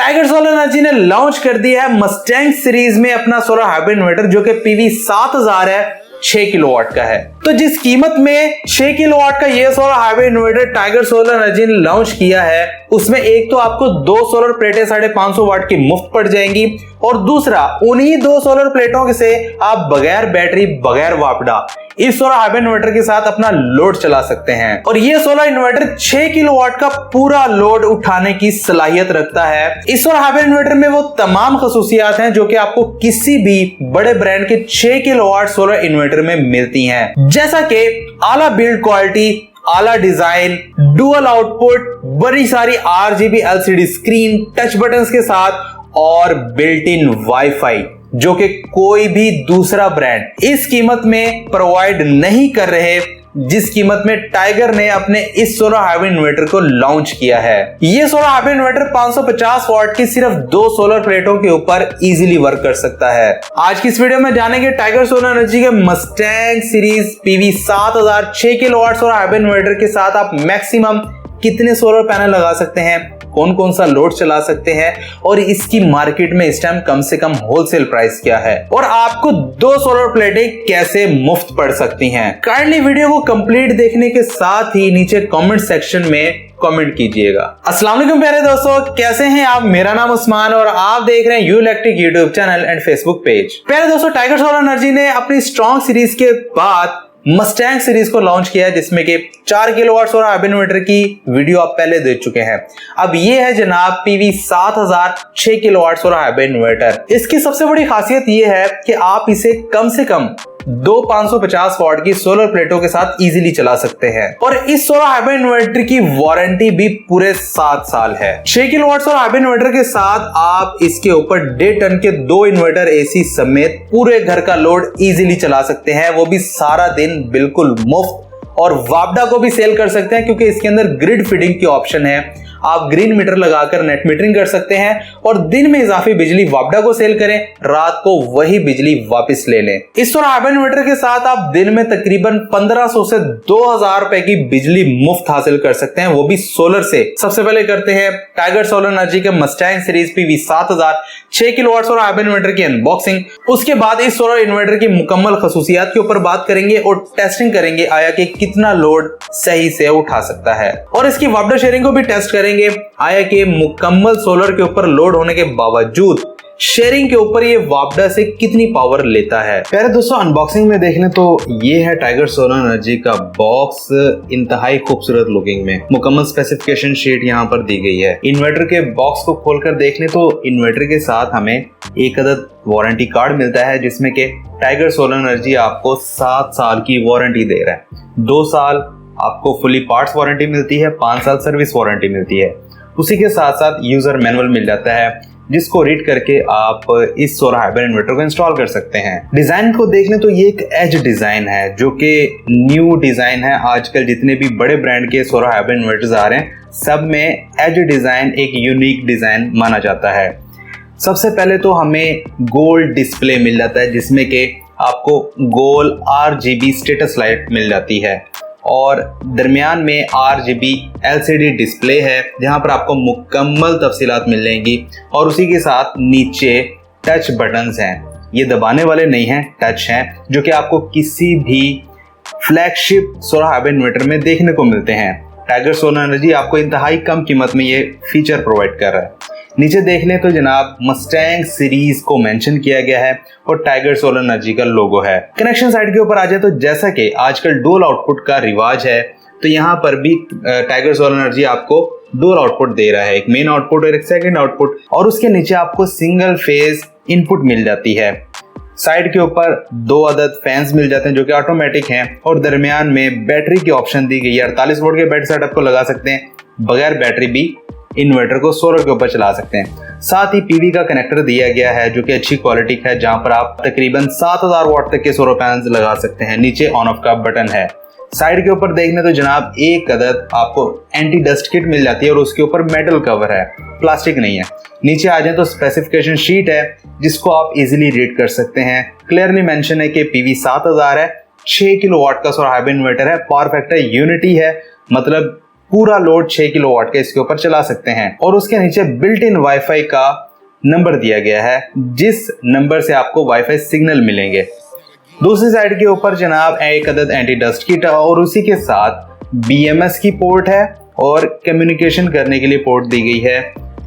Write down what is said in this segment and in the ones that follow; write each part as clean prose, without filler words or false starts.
Tiger solar energy ने launch कर दिया है मस्टैंग सीरीज में अपना सोलर हाइब्रिड इन्वर्टर जो कि पीवी 7000 है, 6 किलोवाट का है। तो जिस कीमत में 6 किलोवाट का ये solar hybrid inverter tiger solar energy ने लॉन्च किया है, उसमें एक तो आपको 2 सोलर प्लेटें 550 वाट की मुफ्त पड़ जाएंगी और दूसरा उन्हीं 2 सोलर प्लेटों से आप बगैर बैटरी बगैर वापडा इस सोलर हाइब्रिड इन्वर्टर के साथ अपना लोड चला सकते हैं। और ये सोलर इन्वर्टर 6 किलोवाट का पूरा लोड उठाने की सलाहियत रखता है। इस सोलर हाइब्रिड इन्वर्टर में वो तमाम खसूसियात हैं जो कि आपको किसी भी बड़े ब्रांड के 6 किलोवाट सोलर इन्वर्टर में मिलती हैं, जैसा कि आला बिल्ड क्वालिटी, आला डिजाइन, डुअल आउटपुट, बड़ी सारी RGB LCD screen, touch buttons के साथ और बिल्ट इन वाईफाई जो कि कोई भी दूसरा ब्रांड इस कीमत में प्रोवाइड नहीं कर रहे जिस कीमत में टाइगर ने अपने इस सोलर हाइब्रिड इन्वर्टर को लॉन्च किया है। ये सोलर हाइब्रिड इन्वर्टर 550 वाट की सिर्फ 2 सोलर प्लेटों के ऊपर इजीली वर्क कर सकता है। आज की इस वीडियो में जानेंगे टाइगर सोलर एनर्जी के Mustang series PV 7000 6 kilowatt solar hybrid inverter के साथ आप मैक्सिमम कितने सोलर पैनल लगा सकते हैं, कौन कौन सा लोड चला सकते हैं और इसकी मार्केट में इस टाइम कम से कम होलसेल प्राइस क्या है और आपको 2 सोलर प्लेटें कैसे मुफ्त पड़ सकती हैं। काइंडली वीडियो को कंप्लीट देखने के साथ ही नीचे कमेंट सेक्शन में कमेंट कीजिएगा। अस्सलाम वालेकुम प्यारे दोस्तों, कैसे हैं आप? मेरा नाम उस्मान और आप देख रहे हैं you electric YouTube channel and Facebook page. प्यारे दोस्तों, टाइगर सोलर एनर्जी ने अपनी स्ट्रॉन्ग सीरीज के बाद मस्टैंग सीरीज को लॉन्च किया है जिसमें कि 4 किलोवाट सोलर हाइब्रिड इन्वर्टर की वीडियो आप पहले देख चुके हैं। अब ये है जनाब PV 7000 6 kilowatt solar hybrid inverter. इसकी सबसे बड़ी खासियत ये है कि आप इसे कम से कम 2 550 वाट की सोलर प्लेटों के साथ इजीली चला सकते हैं और इस सोलर हाइब्रिड इन्वर्टर की वारंटी भी पूरे 7 साल है। 6 किलोवाट सोलर हाइब्रिड इन्वर्टर के साथ आप इसके ऊपर 1.5 टन के 2 इन्वर्टर AC समेत पूरे घर का लोड इजीली चला सकते हैं, वो भी सारा दिन बिल्कुल मुफ्त। और वापडा को भी सेल कर सकते हैं क्योंकि इसके अंदर ग्रिड फीडिंग की ऑप्शन है। आप ग्रीन मीटर लगाकर नेट मीटरिंग कर सकते हैं और दिन में इजाफी बिजली वापडा को सेल करें, रात को वही बिजली वापस ले लें। इस सोलर हाइब्रिड इन्वर्टर के साथ आप दिन में तकरीबन 1500 से 2000 रुपए की बिजली मुफ्त हासिल कर सकते हैं, वो भी सोलर से। सबसे पहले करते हैं टाइगर सोलर एनर्जी के Mustang series PV 7000 6 kilowatt solar hybrid inverter की अनबॉक्सिंग। उसके बाद इस सोलर इन्वर्टर की मुकम्मल खसूसियात के ऊपर बात करेंगे और टेस्टिंग करेंगे आया कि कितना लोड सही से उठा सकता है और इसकी वापडा शेयरिंग को भी टेस्ट करेंगे आया कि मुकम्मल सोलर के ऊपर लोड होने के बावजूद शेयरिंग के ऊपर ये वापडा से कितनी पावर लेता है। प्यारे दोस्तों, अनबॉक्सिंग में देख लें तो ये है टाइगर सोलर एनर्जी का बॉक्स, इंतहाई खूबसूरत लुकिंग में। मुकम्मल स्पेसिफिकेशन शीट यहाँ पर दी गई है। इन्वर्टर के बॉक्स को खोलकर देख लें तो इन्वर्टर के साथ हमें एक अदद वारंटी कार्ड मिलता है जिसमें कि टाइगर सोलर एनर्जी आपको 7 साल की वारंटी दे रहा है। 2 साल आपको फुली पार्ट्स वारंटी मिलती है, 5 साल सर्विस वारंटी मिलती है। उसी के साथ साथ यूजर मैनुअल मिल जाता है जिसको रीड करके आप इस सोलर हाइब्रिड इन्वर्टर को इंस्टॉल कर सकते हैं। डिजाइन को देख लें तो ये एक एज डिजाइन है जो कि न्यू डिजाइन है। आजकल जितने भी बड़े ब्रांड के सोलर हाइब्रिड इन्वर्टर्स आ रहे हैं सब में एज डिजाइन एक यूनिक डिजाइन माना जाता है। सबसे पहले तो हमें गोल्ड डिस्प्ले मिल जाता है जिसमें कि आपको गोल RGB स्टेटस लाइट मिल जाती है और दरमियान में RGB LCD डिस्प्ले है जहां पर आपको मुकम्मल तफसीलात मिल जाएंगी और उसी के साथ नीचे टच बटन्स हैं। ये दबाने वाले नहीं हैं, टच हैं जो कि आपको किसी भी फ्लैगशिप सोलर हाइब्रिड इन्वर्टर में देखने को मिलते हैं। टाइगर सोलर एनर्जी आपको इंतहाई कम कीमत में ये फीचर प्रोवाइड कर रहा है। नीचे देख लें तो जनाब मस्टैंग सीरीज को मेंशन किया गया है और टाइगर सोलर एनर्जी का लोगो है। कनेक्शन साइड के ऊपर आ जाए तो जैसा कि आजकल डुअल आउटपुट का रिवाज है तो यहाँ पर भी टाइगर सोलर एनर्जी आपको डुअल आउटपुट दे रहा है, एक मेन आउटपुट और एक सेकंड आउटपुट, और उसके नीचे आपको सिंगल फेज इनपुट मिल जाती है। साइड के ऊपर 2 अदद फैंस मिल जाते हैं जो कि ऑटोमेटिक हैं और दरमियान में बैटरी की ऑप्शन दी गई है। 48 वोल्ट के बैटरी सेटअप को लगा सकते हैं, बगैर बैटरी भी इन्वर्टर को सोलर के ऊपर चला सकते हैं। साथ ही पीवी का कनेक्टर दिया गया है जो कि अच्छी क्वालिटी का है जहां पर आप तकरीबन 7000 वाट तक के सोलर पैनल्स लगा सकते हैं। नीचे ऑन ऑफ का बटन है। साइड के ऊपर देखने तो जनाब एक अदद आपको एंटी डस्ट किट मिल जाती है और उसके ऊपर मेटल कवर है, प्लास्टिक नहीं है। नीचे आ जाए तो स्पेसिफिकेशन शीट है जिसको आप इजीली रीड कर सकते हैं। क्लियरली मेंशन है कि पीवी 7000 है, 6 किलोवाट का सोलर हाइब्रिड इन्वर्टर है, पावर फैक्टर यूनिटी है, मतलब पूरा लोड 6 किलोवाट का इसके ऊपर चला सकते हैं। और उसके नीचे बिल्ट इन वाईफाई का नंबर दिया गया है, जिस नंबर से आपको वाईफाई सिग्नल मिलेंगे। दूसरी साइड के ऊपर जनाब एक अदद एंटी डस्ट किट और उसी के साथ BMS की पोर्ट है और कम्युनिकेशन करने के लिए पोर्ट दी गई है।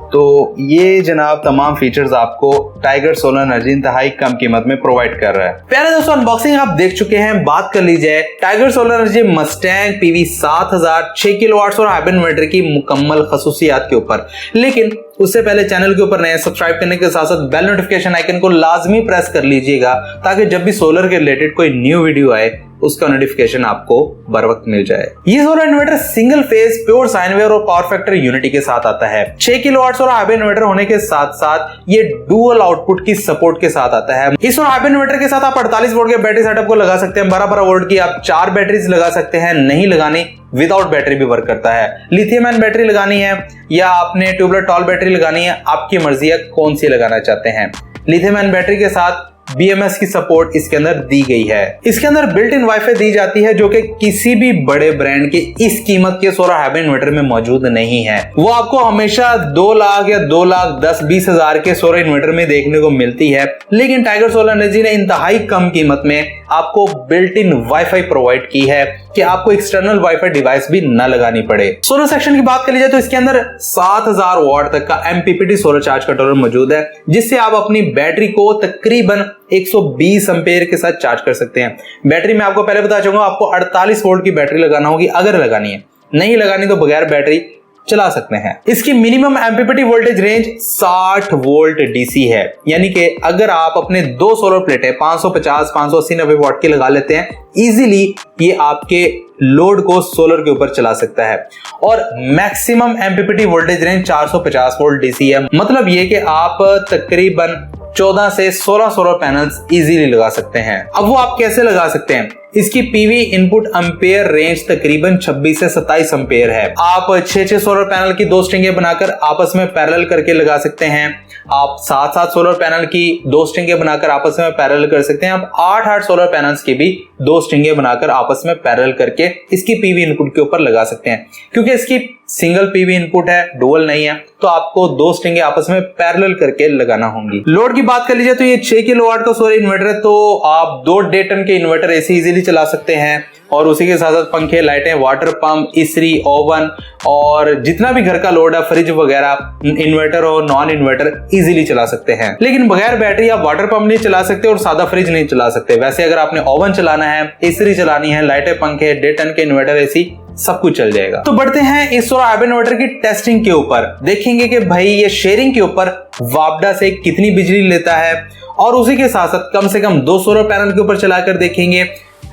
तो ये जनाब तमाम फीचर्स आपको टाइगर सोलर एनर्जी इंतहाई कम कीमत में प्रोवाइड कर रहा है। प्यारे दोस्तों, अनबॉक्सिंग आप देख चुके हैं। बात कर ली जाए tiger solar energy Mustang PV 7000 6 kilowatt और हाइब्रिड इन्वर्टर की मुकम्मल खसूसियात के ऊपर। लेकिन उससे पहले चैनल के ऊपर नए सब्सक्राइब करने के साथ साथ बेल नोटिफिकेशन आइकन को लाजमी प्रेस कर लीजिएगा, ताकि जब भी सोलर के रिलेटेड कोई न्यू वीडियो आए उसका नोटिफिकेशन आपको बर वक्त मिल जाए। ये solar inverter single phase pure sine wave और पावर फैक्टर यूनिटी के साथ आता है। 6 किलोवाट और हाइब्रिड इन्वर्टर होने के साथ साथ ये डुअल आउटपुट की सपोर्ट के साथ आता है। इस और हाइब्रिड इन्वर्टर के साथ आप 48 वोल्ट के बैटरी सेटअप को लगा सकते हैं। 12 वोल्ट की आप 4 बैटरीज लगा सकते हैं। नहीं लगानी, विदाउट बैटरी भी वर्क करता है। लिथियम आयन बैटरी लगानी है या आपने ट्यूबलर टॉल बैटरी लगानी है, आपकी मर्जी है कौन सी लगाना चाहते हैं। लिथियम आयन बैटरी के साथ BMS की सपोर्ट इसके अंदर दी गई है। इसके अंदर बिल्ट इन वाईफाई दी जाती है, जो कि किसी भी बड़े ब्रांड के इस कीमत के सोलर हाइब्रिड इन्वर्टर में मौजूद नहीं है। वो आपको हमेशा 2 लाख या 2,10,20 हजार के सोलर इन्वर्टर में देखने को मिलती है। लेकिन टाइगर सोलर एनर्जी ने इंतहाई कम कीमत में आपको बिल्ट इन वाईफाई प्रोवाइड की है कि आपको एक्सटर्नल वाईफाई डिवाइस भी न लगानी पड़े। सोलर सेक्शन की बात कर ली जाए तो इसके अंदर 7000 वाट तक का MPPT सोलर चार्ज कंट्रोलर मौजूद है, जिससे आप अपनी बैटरी को तकरीबन 120 एम्पेयर के साथ चार्ज कर सकते हैं। बैटरी में आपको पहले बता चुका हूं, आपको 48 वोल्ट की बैटरी लगाना होगी अगर लगानी है। नहीं लगानी तो बगैर बैटरी चला सकते हैं। इसकी minimum MPPT voltage range 60 volt DC है, यानी कि अगर आप अपने 2 सोलर प्लेटें 550, 580, 90 वाट की लगा लेते हैं, इजीली ये आपके लोड को सोलर के ऊपर चला सकता है। और maximum MPPT voltage range 450 volt DC है। मतलब ये कि आप तकरीबन 14 से 16 सोलर पैनल्स इजीली लगा सकते हैं। अब वो आप कैसे लगा सकते हैं? इसकी PV इनपुट एम्पेयर रेंज तकरीबन 26 से 27 एम्पेयर है। आप 6-6 सोलर पैनल की 2 स्ट्रिंगें बनाकर आपस में पैरेलल करके लगा सकते हैं। आप 7-7 सोलर पैनल की 2 स्ट्रिंगें बनाकर आपस में पैरेलल कर सकते हैं। आप 8-8 सोलर पैनल्स की भी 2 स्ट्रिंगें बनाकर आपस में पैरेलल करके इसकी PV इनपुट के ऊपर लगा सकते हैं। क्योंकि इसकी सिंगल PV इनपुट है, डुअल नहीं है, तो आपको 2 स्ट्रिंगें आपस में पैरेलल करके लगाना होंगी। लोड की बात कर लीजिए तो ये 6 किलोवाट का सोलर इन्वर्टर है, तो आप 2 1.5 टन के इन्वर्टर ऐसे इजीली चला सकते हैं। और उसी के साथ साथ पंखे, लाइटें, वाटर पंप, इस्त्री, ओवन और जितना भी घर का लोड है, फ्रिज वगैरह, इन्वर्टर और नॉन इन्वर्टर इजीली चला सकते हैं। लेकिन बगैर बैटरी आप वाटर पंप नहीं चला सकते और सादा फ्रिज नहीं चला सकते। वैसे अगर आपने ओवन चलाना है, इस्त्री चलानी है, लाइटें, पंखे, 1.5 टन के इन्वर्टर ऐसी सब कुछ चल जाएगा। तो बढ़ते हैं इस सोलर हाइब्रिड इन्वर्टर की टेस्टिंग के ऊपर। देखेंगे कि भाई ये शेयरिंग के ऊपर वापडा से कितनी बिजली लेता है, और उसी के साथ साथ कम से कम 2 सोलर पैनल के ऊपर चलाकर देखेंगे।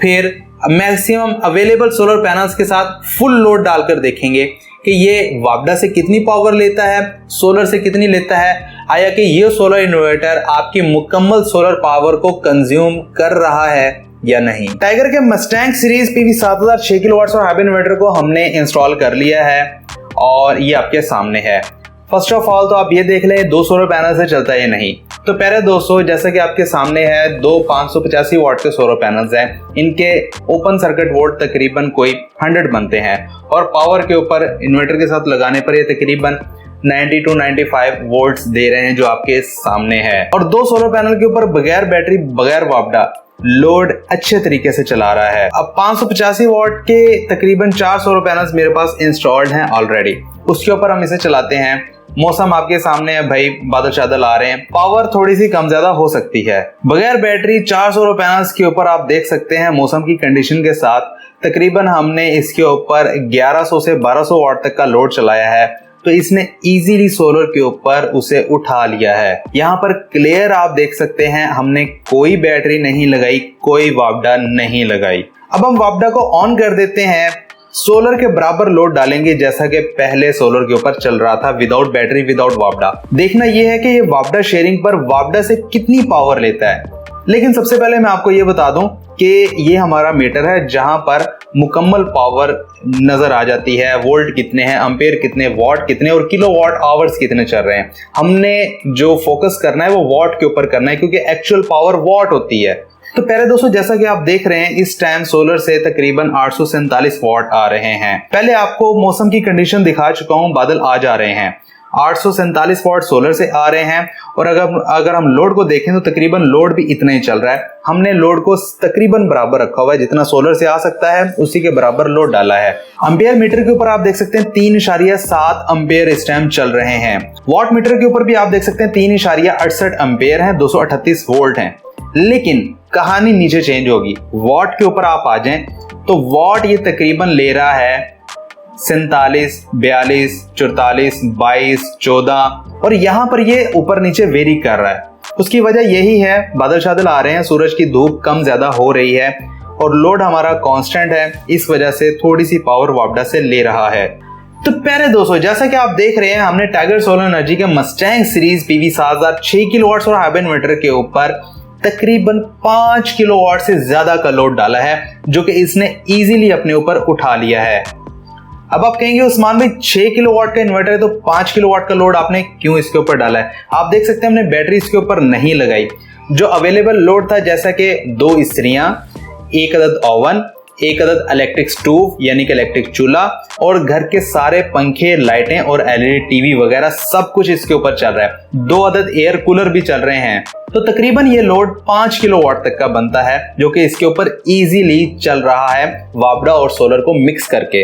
फिर मैक्सिमम अवेलेबल सोलर पैनल्स के साथ फुल लोड डालकर देखेंगे कि ये वापडा से कितनी पावर लेता है, सोलर से कितनी लेता है, आया कि ये सोलर इन्वर्टर आपकी मुकम्मल सोलर पावर को कंज्यूम कर रहा है या नहीं। टाइगर के मस्टैंग सीरीज PV 7000 6 किलोवाट और हाइब्रिड इन्वर्टर को हमने इंस्टॉल कर लिया है और ये आपके सामने है। फर्स्ट ऑफ ऑल तो आप ये देख लें 2 सोलर पैनल से चलता है नहीं। तो पहले दोस्तों, जैसा कि आपके सामने है, 2 585 वाट के सोलर पैनल्स हैं। इनके ओपन सर्किट वोल्ट तकरीबन कोई 100 बनते हैं और पावर के ऊपर इन्वर्टर के साथ लगाने पर ये तकरीबन 90 to 95 वोल्ट्स दे रहे हैं, जो आपके सामने है। और 2 सोलर पैनल के ऊपर बगैर बैटरी, बगैर वापडा लोड अच्छे तरीके से चला रहा है। अब 585 वाट के तकरीबन 4 सोलर पैनल्स मेरे पास इंस्टॉल्ड हैं ऑलरेडी। उसके ऊपर हम इसे चलाते हैं। मौसम आपके सामने है भाई, बादल शादल आ रहे हैं, पावर थोड़ी सी कम ज्यादा हो सकती है। बगैर बैटरी 4 सोलर पैनल्स के ऊपर आप देख सकते हैं मौसम की कंडीशन के साथ तकरीबन हमने इसके ऊपर 1100 से 1200 वाट तक का लोड चलाया है। तो इसने इजीली सोलर के ऊपर उसे उठा लिया है। यहाँ पर क्लियर आप देख सकते हैं, हमने कोई बैटरी नहीं लगाई, कोई वापडा नहीं लगाई। अब हम वापडा को ऑन कर देते हैं, सोलर के बराबर लोड डालेंगे जैसा कि पहले सोलर के ऊपर चल रहा था, विदाउट बैटरी, विदाउट वापडा। देखना यह है कि ये वापडा शेयरिंग पर वापडा से कितनी पावर लेता है। लेकिन सबसे पहले मैं आपको ये बता दूं कि ये हमारा मीटर है जहां पर मुकम्मल पावर नजर आ जाती है, वोल्ट कितने हैं, एम्पेयर कितने, वाट कितने और किलोवाट आवर्स कितने चल रहे हैं। हमने जो फोकस करना है वो वाट के ऊपर करना है, क्योंकि एक्चुअल पावर वाट होती है। तो प्यारे दोस्तों, जैसा कि आप देख रहे हैं इस टाइम सोलर से तकरीबन 847 वॉट आ रहे हैं। पहले आपको मौसम की कंडीशन दिखा चुका हूं, बादल आ जा रहे हैं। 847 वॉट सोलर से आ रहे हैं और अगर हम लोड को देखें तो तकरीबन लोड भी इतना ही चल रहा है। हमने लोड को तकरीबन बराबर रखा हुआ है, जितना सोलर से आ सकता है उसी के बराबर लोड डाला है। एम्पियर मीटर के ऊपर आप देख सकते हैं 3.7 एम्पियर इस टाइम चल रहे हैं। वॉट मीटर के ऊपर भी आप देख सकते हैं 3.68 एम्पियर है, 238 वोल्ट हैं। लेकिन कहानी नीचे चेंज होगी। वॉट के ऊपर आप आ जाएं तो वॉट ये तकरीबन ले रहा है 47, 42, 44, 22, 14 और यहां पर ये ऊपर नीचे वेरी कर रहा है। उसकी वजह यही है, बादल शादल आ रहे हैं, सूरज की धूप कम ज्यादा हो रही है और लोड हमारा कांस्टेंट है, इस वजह से थोड़ी सी पावर वापडा से ले रहा है। तो प्यारे दोस्तों, जैसा कि आप देख रहे हैं हमने टाइगर सोलर एनर्जी के मस्टैंग सीरीज PV7000 6 किलोवाट और हाइब्रिड इन्वर्टर के ऊपर तकरीबन 5 किलोवाट से ज्यादा का लोड डाला है, जो कि इसने इजीली अपने ऊपर उठा लिया है। अब आप कहेंगे उस्मान भाई 6 किलोवाट का इन्वर्टर है तो 5 किलोवाट का लोड आपने क्यों इसके ऊपर डाला है? आप देख सकते हैं हमने बैटरी इसके ऊपर नहीं लगाई। जो अवेलेबल लोड था, जैसा कि 2 इस्त्रियां, 1 अदद ओवन, 1 अदद इलेक्ट्रिक स्टोव यानी कि इलेक्ट्रिक चूल्हा और घर के सारे पंखे, लाइटें और LED टीवी वगैरह सब कुछ इसके ऊपर चल रहा है। 2 अदद एयर कूलर भी चल रहे हैं। तो तकरीबन ये लोड 5 किलोवाट तक का बनता है, जो कि इसके ऊपर इजीली चल रहा है वापडा और सोलर को मिक्स करके।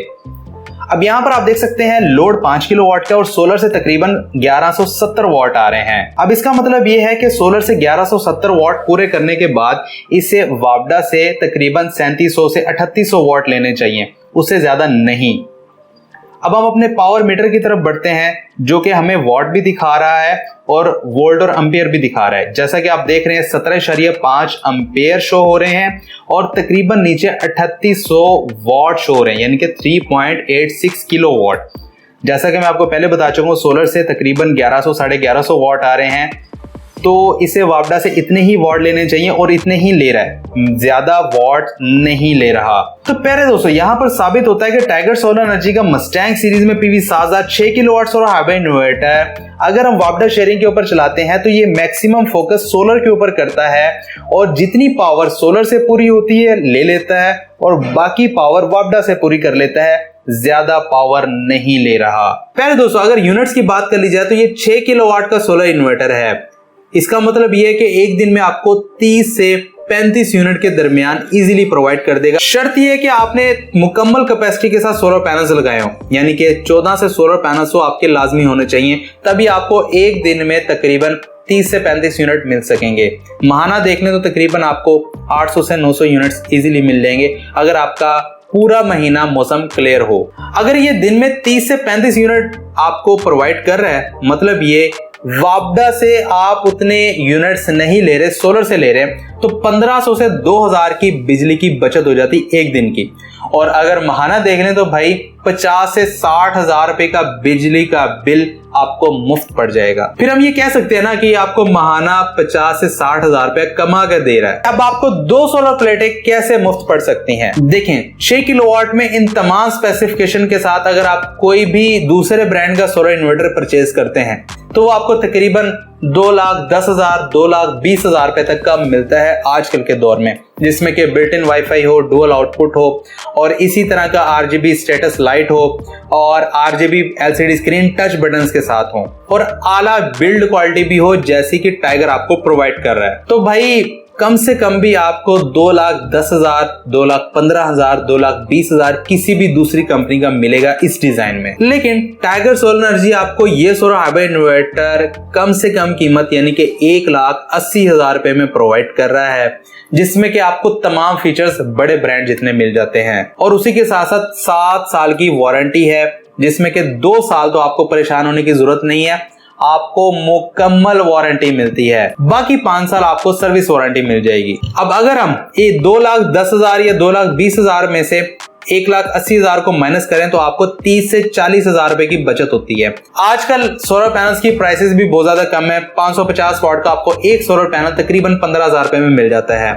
अब यहां पर आप देख सकते हैं लोड 5 किलोवाट का और सोलर से तकरीबन 1170 वॉट आ रहे हैं। अब इसका मतलब यह है कि सोलर से 1170 वॉट पूरे करने के बाद इसे वापडा से तकरीबन 3700 से 3800 वॉट लेने चाहिए, उससे ज्यादा नहीं। अब हम अपने पावर मीटर की तरफ बढ़ते हैं, जो कि हमें वॉट भी दिखा रहा है और वोल्ट और एम्पियर भी दिखा रहा है। जैसा कि आप देख रहे हैं 17.5 एम्पियर शो हो रहे हैं और तकरीबन नीचे 3800 वॉट शो हो रहे हैं, यानी कि 3.86 किलोवाट। जैसा कि मैं आपको पहले बता चुका हूं, सोलर से तकरीबन 1100 साढ़े 1100 वॉट आ रहे हैं, तो इसे वापडा से इतने ही वॉट लेने चाहिए और इतने ही ले रहा है, ज्यादा वॉट नहीं ले रहा। तो प्यारे दोस्तों, यहां पर साबित होता है कि टाइगर सोलर एनर्जी का मस्टैंग सीरीज में PV7000 6 किलोवाट और हाइब्रिड इन्वर्टर अगर हम वापडा शेयरिंग के ऊपर चलाते हैं तो ये मैक्सिमम फोकस सोलर के ऊपर करता है और जितनी पावर सोलर से पूरी होती है ले लेता है और बाकी पावर वापडा से पूरी कर लेता है, ज्यादा पावर नहीं ले रहा। प्यारे दोस्तों, अगर यूनिट्स की बात कर ली जाए तो ये 6 किलोवाट का सोलर इन्वर्टर है। इसका मतलब यह है कि एक दिन में आपको 30 से 35 यूनिट के दरमियान इजीली प्रोवाइड कर देगा। शर्त यह है कि आपने मुकम्मल कैपेसिटी के साथ सोलर पैनल्स लगाए हो, यानी कि 14 से सोलर पैनल्स तो आपके लाजमी होने चाहिए, तभी आपको एक दिन में तकरीबन 30 से 35 यूनिट मिल सकेंगे। माहाना देखने तो तकरीबन आपको 800 से 900 यूनिट्स इजीली मिल जाएंगे अगर आपका पूरा महीना मौसम क्लियर हो। अगर ये दिन में 30 से 35 यूनिट आपको प्रोवाइड कर रहा है, मतलब ये वापडा से आप उतने यूनिट्स नहीं ले रहे, सोलर से ले रहे हैं, तो 1500 से 2000 की बिजली की बचत हो जाती एक दिन की। और अगर माहाना देख लें तो भाई 50 से 60 हजार रुपए का बिजली का बिल आपको मुफ्त पड़ जाएगा। फिर हम ये कह सकते हैं ना कि आपको माहाना 50 से 60 हजार रुपए कमा कर दे रहा है। अब आपको 2 सोलर प्लेटें कैसे मुफ्त पड़ सकती हैं? देखें, 6 किलोवाट में इन तमाम स्पेसिफिकेशन के साथ अगर आप कोई भी दूसरे ब्रांड का सोलर इन्वर्टर परचेज करते हैं तो वो आपको तकरीबन 2,10,000 2,20,000 रुपए तक का मिलता है आजकल के दौर में, जिसमें कि बिल्ट इन वाईफाई हो, डुअल आउटपुट हो और इसी तरह का RGB स्टेटस लाइट हो और RGB LCD screen touch buttons के साथ हो और आला बिल्ड क्वालिटी भी हो, जैसी कि टाइगर आपको प्रोवाइड कर रहा है। तो भाई कम से कम भी आपको 2,10,000 2,15,000 2,20,000 किसी भी दूसरी कंपनी का मिलेगा इस डिजाइन में। लेकिन टाइगर सोलर एनर्जी आपको ये सोलर हाइब्रिड इन्वर्टर कम से कम कीमत यानी कि 1,80,000 रुपए में प्रोवाइड कर रहा है, जिसमें कि आपको तमाम फीचर्स बड़े ब्रांड जितने मिल जाते हैं और उसी के साथ साथ 7 साल की वारंटी है, जिसमें कि 2 साल तो आपको परेशान होने की जरूरत नहीं है, आपको मुकम्मल वारंटी मिलती है, बाकी 5 साल आपको सर्विस वारंटी मिल जाएगी। अब अगर हम ये 2,10,000 या 2,20,000 में से 1,80,000 को माइनस करें तो आपको 30 से 40,000 रुपए की बचत होती है। आजकल सोलर पैनल्स की प्राइसेस भी बहुत ज्यादा कम है। 550 वाट का आपको एक सोलर पैनल तकरीबन 15,000 रुपए में मिल जाता है।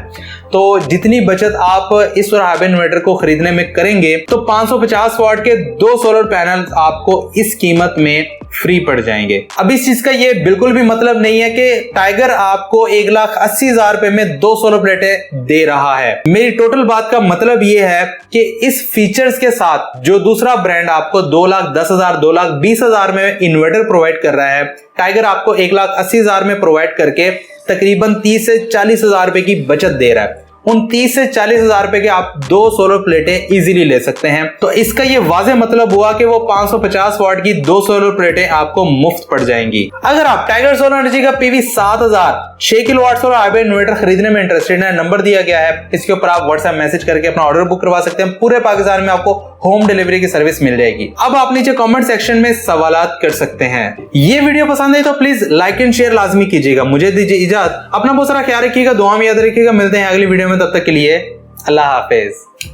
तो जितनी बचत आप इस सोलर हाइब्रिड इन्वर्टर को खरीदने में करेंगे तो 550 वाट के 2 सोलर पैनल आपको इस कीमत में फ्री पड़ जाएंगे। अब इस चीज का ये बिल्कुल भी मतलब नहीं है कि टाइगर आपको 1,80,000 रुपए में 2 सोलर प्लेटें दे रहा है। मेरी टोटल बात का मतलब ये है कि इस फीचर्स के साथ जो दूसरा ब्रांड आपको 2,10,000 2,20,000 में इन्वर्टर प्रोवाइड कर रहा है, टाइगर आपको 1,80,000 में प्रोवाइड करके तकरीबन 30 से 40,000 रुपए की बचत दे रहा है। उन 30 से 40,000 रुपए के आप 2 सोलर प्लेटें इजीली ले सकते हैं। तो इसका ये वाज़ेह मतलब हुआ कि वो 550 वाट की 2 सोलर प्लेटें आपको मुफ्त पड़ जाएंगी। अगर आप टाइगर सोलर एनर्जी का PV 7000 6 kilowatt solar hybrid inverter खरीदने में इंटरेस्टेड है, नंबर दिया गया है, इसके ऊपर आप व्हाट्सएप मैसेज करके अपना ऑर्डर बुक करवा सकते हैं। पूरे पाकिस्तान में आपको होम डिलीवरी की सर्विस मिल जाएगी। अब आप नीचे कमेंट सेक्शन में सवालात कर सकते हैं। ये वीडियो पसंद है तो प्लीज लाइक एंड शेयर लाजमी कीजिएगा। मुझे दीजिए इजाजत, अपना बहुत सारा ख्याल रखिएगा, दुआ में याद रखिएगा। मिलते हैं अगली वीडियो में, तब तक के लिए अल्लाह हाफिज।